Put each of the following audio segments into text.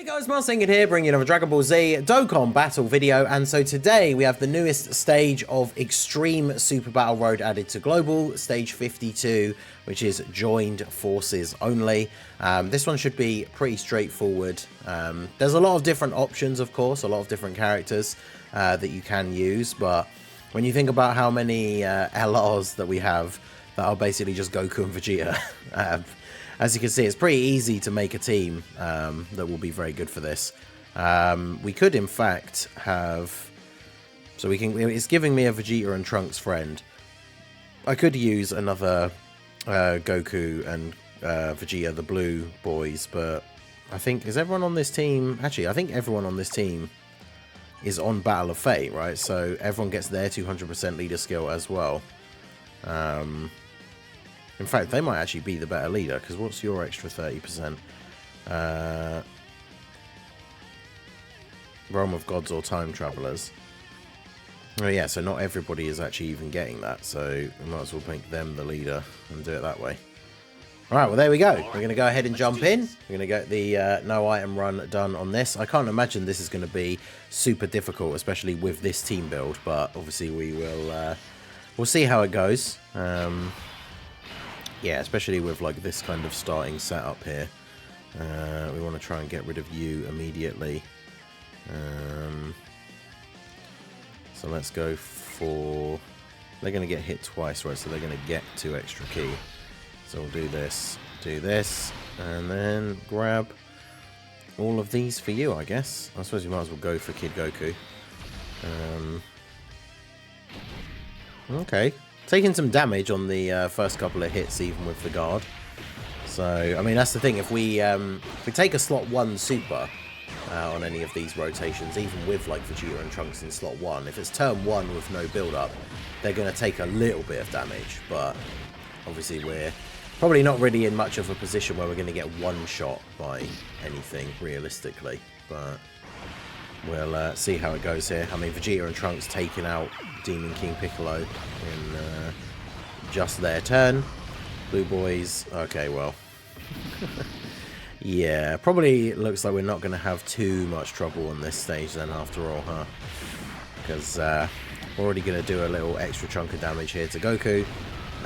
Hey guys, Marsinged here, bringing you another Dragon Ball Z Dokkan battle video, and so today we have the newest stage of Extreme Super Battle Road added to Global, stage 52, which is joined forces only. This one should be pretty straightforward. There's a lot of different options, of course, a lot of different characters that you can use, but when you think about how many LRs that we have that are basically just Goku and Vegeta, as you can see, it's pretty easy to make a team that will be very good for this. We could, in fact, have... So we can... It's giving me a Vegeta and Trunks friend. I could use another Goku and Vegeta, the blue boys, but I think... Is everyone on this team... Actually, I think everyone on this team is on Battle of Fate, right? So everyone gets their 200% leader skill as well. In fact, they might actually be the better leader, because what's your extra 30%? Realm of Gods or Time Travelers. Oh yeah, so not everybody is actually even getting that, so we might as well make them the leader and do it that way. Alright, well there we go. We're going to go ahead and jump in. We're going to get the no item run done on this. I can't imagine this is going to be super difficult, especially with this team build, but obviously we will... we'll see how it goes. Yeah, especially with like this kind of starting setup here. We want to try and get rid of you immediately. So let's go for... They're going to get hit twice, right? So they're going to get 2 extra key. So we'll do this, and then grab all of these for you, I guess. I suppose you might as well go for Kid Goku. Okay. Taking some damage on the first couple of hits, even with the guard. So, I mean, that's the thing. If we take a slot 1 super on any of these rotations, even with like Vegeta and Trunks in slot 1, if it's turn 1 with no build-up, they're going to take a little bit of damage. But obviously, we're probably not really in much of a position where we're going to get one shot by anything, realistically. But we'll see how it goes here. I mean, Vegeta and Trunks taking out Demon King Piccolo in just their turn. Blue boys, okay, well. Yeah, probably looks like we're not going to have too much trouble on this stage then after all, huh? Because we're already going to do a little extra chunk of damage here to Goku.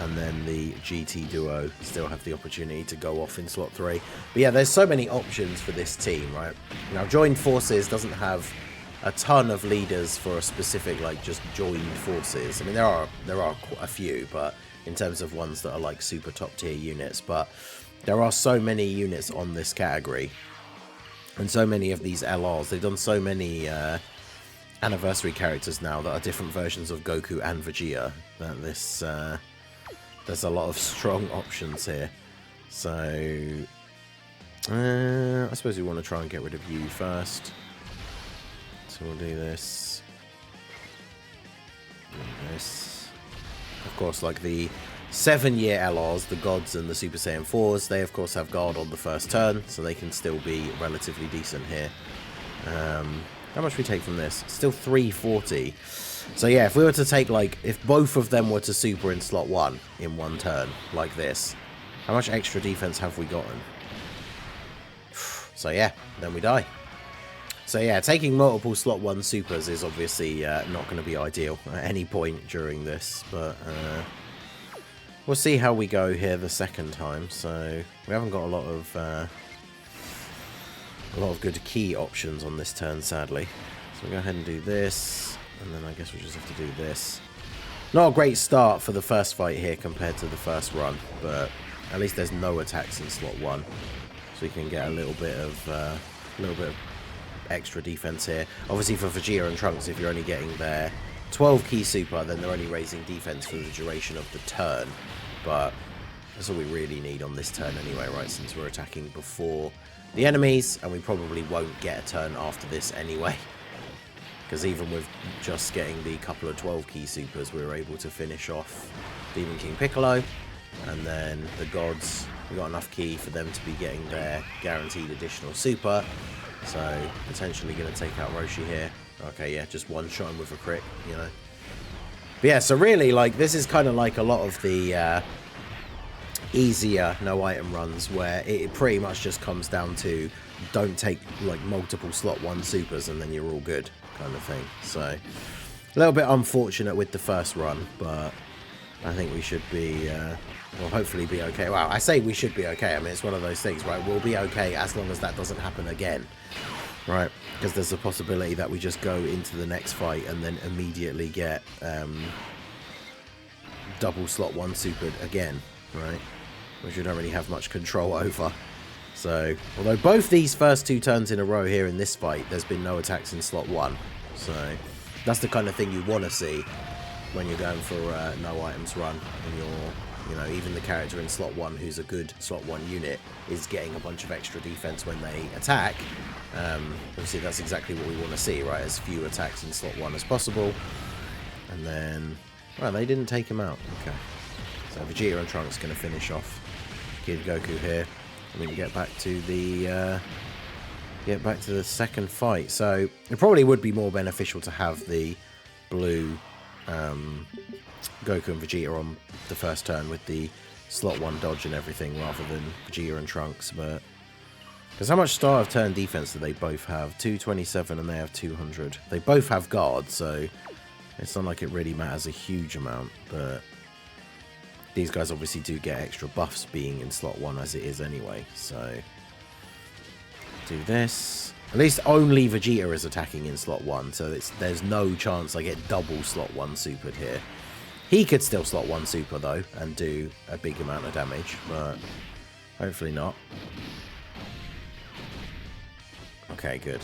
And then the GT duo still have the opportunity to go off in slot 3. But yeah, there's so many options for this team, right? Now, Joined Forces doesn't have a ton of leaders for a specific, like, just joined forces. I mean, there are a few, but in terms of ones that are, like, super top-tier units. But there are so many units on this category. And so many of these LRs. They've done so many anniversary characters now that are different versions of Goku and Vegeta. That this... there's a lot of strong options here. So, I suppose we want to try and get rid of you first. So we'll do this. And this. Of course, like the 7-year LRs, the Gods and the Super Saiyan 4s, they of course have guard on the first turn, so they can still be relatively decent here. How much we take from this? Still 340. So yeah, if we were to take, like, if both of them were to super in slot 1 in one turn, like this, how much extra defense have we gotten? So yeah, then we die. So yeah, taking multiple slot 1 supers is obviously not going to be ideal at any point during this, but we'll see how we go here the second time. So we haven't got a lot of good key options on this turn, sadly. So we'll go ahead and do this. And then I guess we'll just have to do this. Not a great start for the first fight here compared to the first run, but at least there's no attacks in slot 1, so we can get a little bit of extra defense here. Obviously for Vegeta and Trunks, if you're only getting their 12 key super, then they're only raising defense for the duration of the turn. But that's all we really need on this turn anyway, right? Since we're attacking before the enemies, and we probably won't get a turn after this anyway. Because even with just getting the couple of 12 key supers, we were able to finish off Demon King Piccolo. And then the Gods, we got enough key for them to be getting their guaranteed additional super. So potentially going to take out Roshi here. Okay, yeah, just one shot him with a crit, you know. But yeah, so really, like, this is kind of like a lot of the easier no item runs where it pretty much just comes down to don't take like multiple slot 1 supers and then you're all good kind of thing. So a little bit unfortunate with the first run, but I think we should be, well, hopefully be okay. Well, I say we should be okay. I mean, it's one of those things, right? We'll be okay as long as that doesn't happen again, right? Because there's a possibility that we just go into the next fight and then immediately get double slot 1 supered again, right? Which we don't really have much control over. So, although both these first 2 turns in a row here in this fight, there's been no attacks in slot 1. So, that's the kind of thing you want to see when you're going for no items run. And you're, you know, even the character in slot 1 who's a good slot 1 unit is getting a bunch of extra defense when they attack. Obviously, that's exactly what we want to see, right? As few attacks in slot 1 as possible. And then, well, they didn't take him out. Okay. So, Vegeta and Trunks going to finish off Kid Goku here. We can get back to the second fight. So it probably would be more beneficial to have the blue Goku and Vegeta on the first turn with the slot 1 dodge and everything, rather than Vegeta and Trunks. But because how much start of turn defense do they both have? 227 and they have 200. They both have guard, so it's not like it really matters a huge amount. But these guys obviously do get extra buffs being in slot 1 as it is anyway, so do this. At least only Vegeta is attacking in slot 1, so there's no chance I get double slot 1 supered here. He could still slot 1 super though and do a big amount of damage, but hopefully not. Okay, good.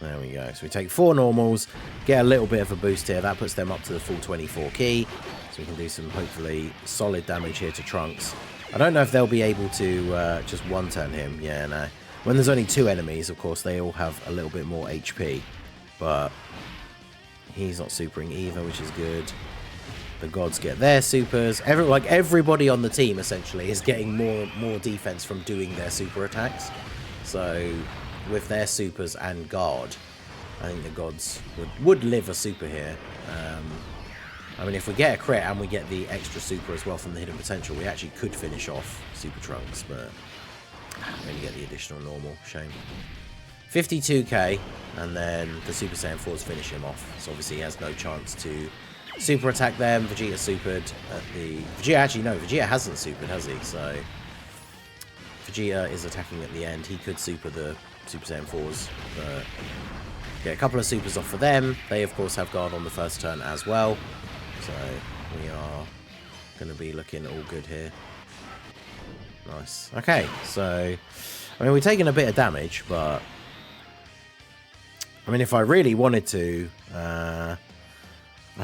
There we go. So we take 4 normals, get a little bit of a boost here. That puts them up to the full 24 key. So we can do some, hopefully, solid damage here to Trunks. I don't know if they'll be able to just one-turn him. Yeah, no. When there's only 2 enemies, of course, they all have a little bit more HP. But he's not supering either, which is good. The gods get their supers. Everybody on the team, essentially, is getting more defense from doing their super attacks. So with their supers and guard, I think the gods would live a super here. I mean, if we get a crit and we get the extra super as well from the hidden potential, we actually could finish off Super Trunks, but we only get the additional normal. Shame. 52k, and then the Super Saiyan 4s finish him off. So obviously he has no chance to super attack them. Vegeta supered at the... Vegeta hasn't supered, has he? So Vegeta is attacking at the end. He could super the Super Saiyan 4s, but get a couple of supers off for them. They, of course, have guard on the first turn as well. So we are going to be looking all good here. Nice. Okay, so I mean, we're taking a bit of damage, but I mean, if I really wanted to, I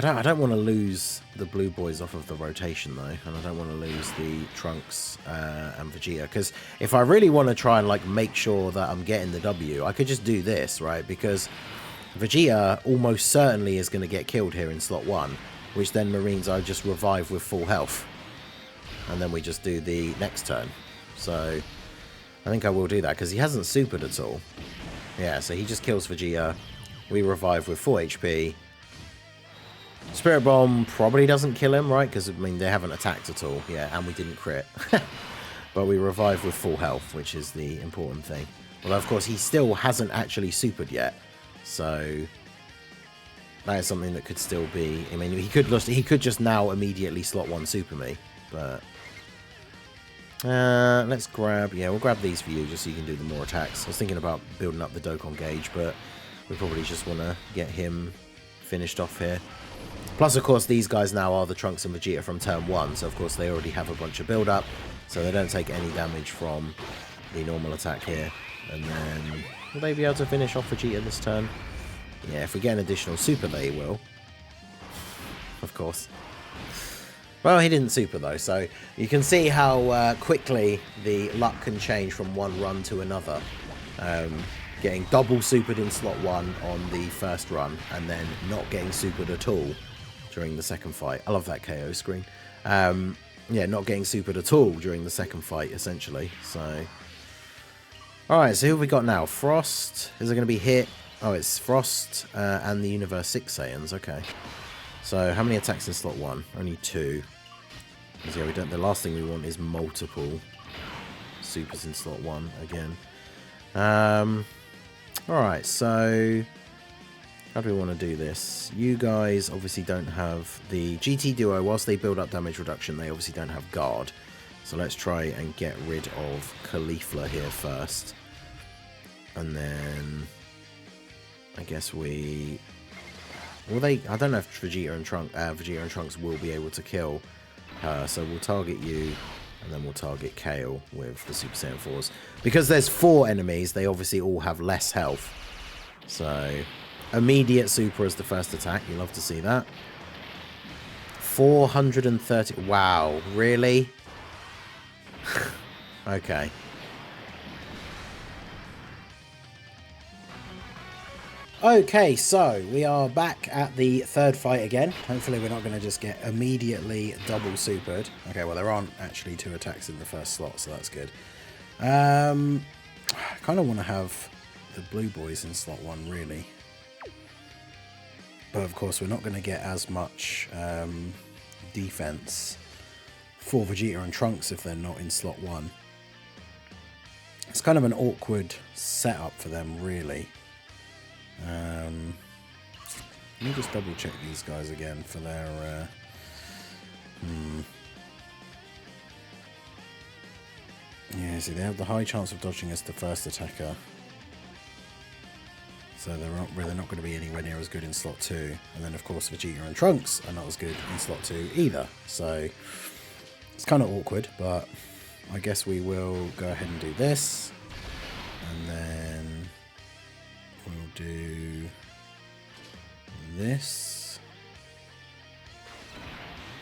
don't want to lose the blue boys off of the rotation though, and I don't want to lose the Trunks and Vegeta, because if I really want to try and like make sure that I'm getting the W, I could just do this, right? Because Vegeta almost certainly is going to get killed here in slot 1, which then means I just revive with full health. And then we just do the next turn. So I think I will do that, because he hasn't supered at all. Yeah, so he just kills Vegeta. We revive with full HP. Spirit Bomb probably doesn't kill him, right? Because, I mean, they haven't attacked at all. Yeah, and we didn't crit. But we revive with full health, which is the important thing. Although, of course, he still hasn't actually supered yet. So that is something that could still be... I mean, he could just now immediately slot 1 super me. But let's grab... Yeah, we'll grab these for you just so you can do the more attacks. I was thinking about building up the Dokkan gauge, but we probably just want to get him finished off here. Plus, of course, these guys now are the Trunks and Vegeta from turn 1, so of course they already have a bunch of build-up, so they don't take any damage from the normal attack here. And then, will they be able to finish off Vegeta this turn? Yeah, if we get an additional super, they will. Of course. Well, he didn't super, though, so you can see how quickly the luck can change from one run to another. Getting double supered in slot 1 on the first run, and then not getting supered at all during the second fight. I love that KO screen. Yeah, not getting supered at all during the second fight, essentially. So, alright, so who have we got now? Frost. Is it going to be hit? Oh, it's Frost and the Universe 6 Saiyans. Okay. So, how many attacks in slot 1? Only 2. So, yeah, the last thing we want is multiple supers in slot 1 again. Alright, so how do we want to do this? You guys obviously don't have the GT Duo. Whilst they build up damage reduction, they obviously don't have guard. So let's try and get rid of Caulifla here first. And then I guess we... Will they... I don't know if Vegeta and Trunks will be able to kill her. So we'll target you, and then we'll target Kale with the Super Saiyan 4s. Because there's 4 enemies, they obviously all have less health. So immediate super as the first attack. You love to see that. 430... Wow, really? Okay. Okay, so we are back at the third fight again. Hopefully we're not going to just get immediately double supered. Okay, well there aren't actually 2 attacks in the first slot, so that's good. I kind of want to have the blue boys in slot 1, really. But of course we're not going to get as much defense for Vegeta and Trunks if they're not in slot 1. It's kind of an awkward setup for them, really. Let me just double check these guys again for their yeah, see, they have the high chance of dodging as the first attacker, so they're not going to be anywhere near as good in slot 2. And then of course Vegeta and Trunks are not as good in slot 2 either, so it's kind of awkward. But I guess we will go ahead and do this, and then we'll do this.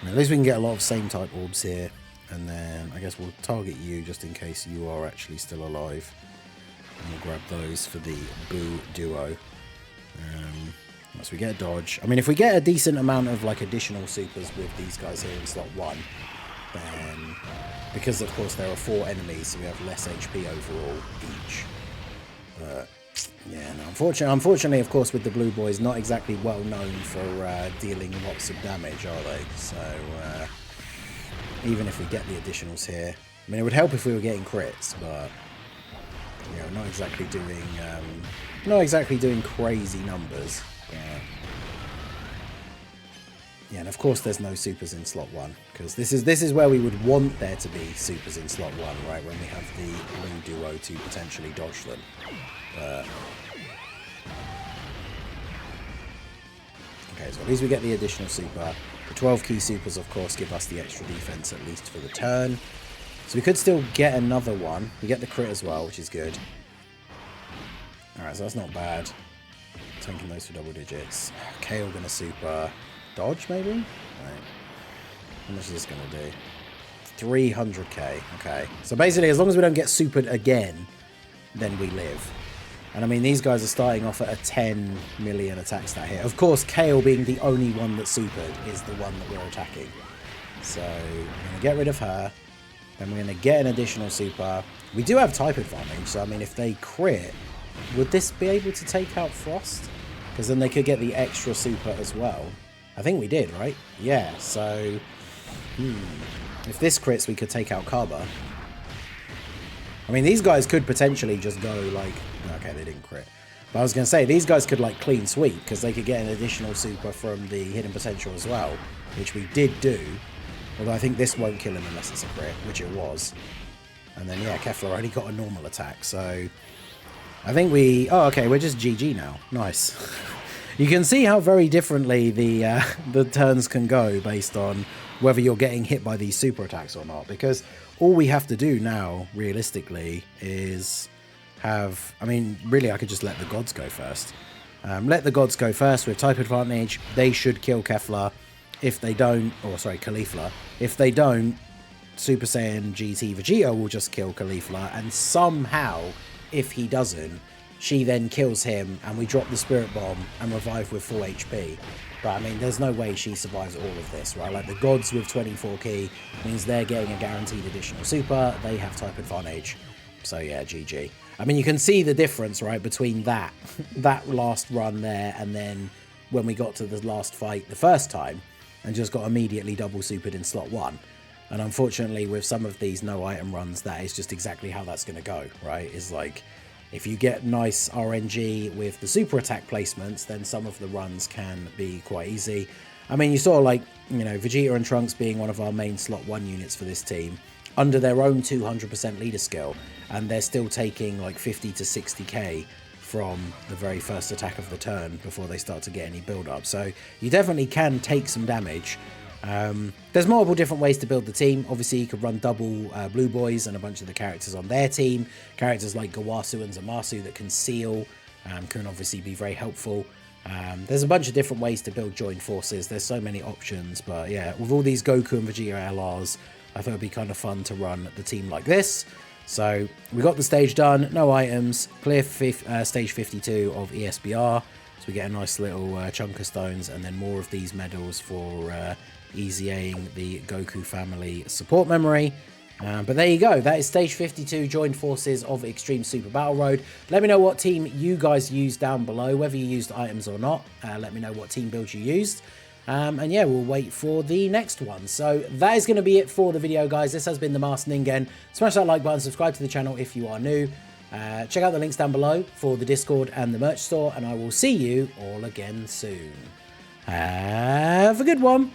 And at least we can get a lot of same type orbs here. And then I guess we'll target you just in case you are actually still alive. And we'll grab those for the Boo Duo. Once we get a dodge. I mean, if we get a decent amount of like additional supers with these guys here in slot 1, then because of course there are 4 enemies, so we have less HP overall each. But yeah, no, unfortunately, of course, with the blue boys, not exactly well known for dealing lots of damage, are they? So even if we get the additionals here, I mean, it would help if we were getting crits, but you know, not exactly doing crazy numbers. But yeah, and of course, there's no supers in slot 1, because this is where we would want there to be supers in slot 1, right? When we have the blue duo to potentially dodge them. Okay, so at least we get the additional super. The 12 key supers, of course, give us the extra defense, at least for the turn. So we could still get another one. We get the crit as well, which is good. Alright, so that's not bad. Tanking those for double digits. Kale gonna super. Dodge, maybe? Right. How much is this gonna do? 300k. Okay. So basically, as long as we don't get supered again, then we live. And I mean, these guys are starting off at a 10 million attack stat here. Of course, Kale being the only one that's supered is the one that we're attacking. So we're going to get rid of her. Then we're going to get an additional super. We do have type advantage, so I mean, if they crit, would this be able to take out Frost? Because then they could get the extra super as well. I think we did, right? Yeah, so if this crits, we could take out Kaba. I mean, these guys could potentially just go like... Okay, they didn't crit. But I was going to say, these guys could like clean sweep, because they could get an additional super from the hidden potential as well, which we did do. Although I think this won't kill him unless it's a crit, which it was. And then, yeah, Kefla already got a normal attack, so... I think we... Oh, okay, we're just GG now. Nice. You can see how very differently the turns can go based on whether you're getting hit by these super attacks or not, because all we have to do now, realistically, is have... I mean, really, I could just let the gods go first. Let the gods go first with type advantage. They should kill Kefla. If they don't... Or, sorry, Caulifla. If they don't, Super Saiyan GT Vegeta will just kill Caulifla, and somehow, if he doesn't, she then kills him, and we drop the Spirit Bomb and revive with full HP. But, I mean, there's no way she survives all of this, right? Like, the gods with 24 key means they're getting a guaranteed additional super. They have type advantage. So, yeah, GG. I mean, you can see the difference, right, between that last run there and then when we got to the last fight the first time and just got immediately double supered in slot 1. And unfortunately, with some of these no item runs, that is just exactly how that's going to go, right? It's like, if you get nice RNG with the super attack placements, then some of the runs can be quite easy. I mean, you saw like, you know, Vegeta and Trunks being one of our main slot 1 units for this team under their own 200% leader skill, and they're still taking like 50 to 60k from the very first attack of the turn before they start to get any build up. So you definitely can take some damage. There's multiple different ways to build the team. Obviously, you could run double Blue Boys and a bunch of the characters on their team. Characters like Gawasu and Zamasu that can seal can obviously be very helpful. There's a bunch of different ways to build joint forces. There's so many options, but yeah, with all these Goku and Vegeta LRs, I thought it'd be kind of fun to run the team like this. So we got the stage done, no items, clear stage 52 of ESBR. So we get a nice little chunk of stones and then more of these medals for easying the Goku family support memory. But there you go, that is stage 52 joined forces of Extreme Super Battle Road. Let me know what team you guys used down below, whether you used items or not. Let me know what team build you used. And yeah, we'll wait for the next one. So that is going to be it for the video, guys. This has been the Masked Ningen. Smash that like button, subscribe to the channel if you are new. Check out the links down below for the Discord and the merch store, and I will see you all again soon. Have a good one.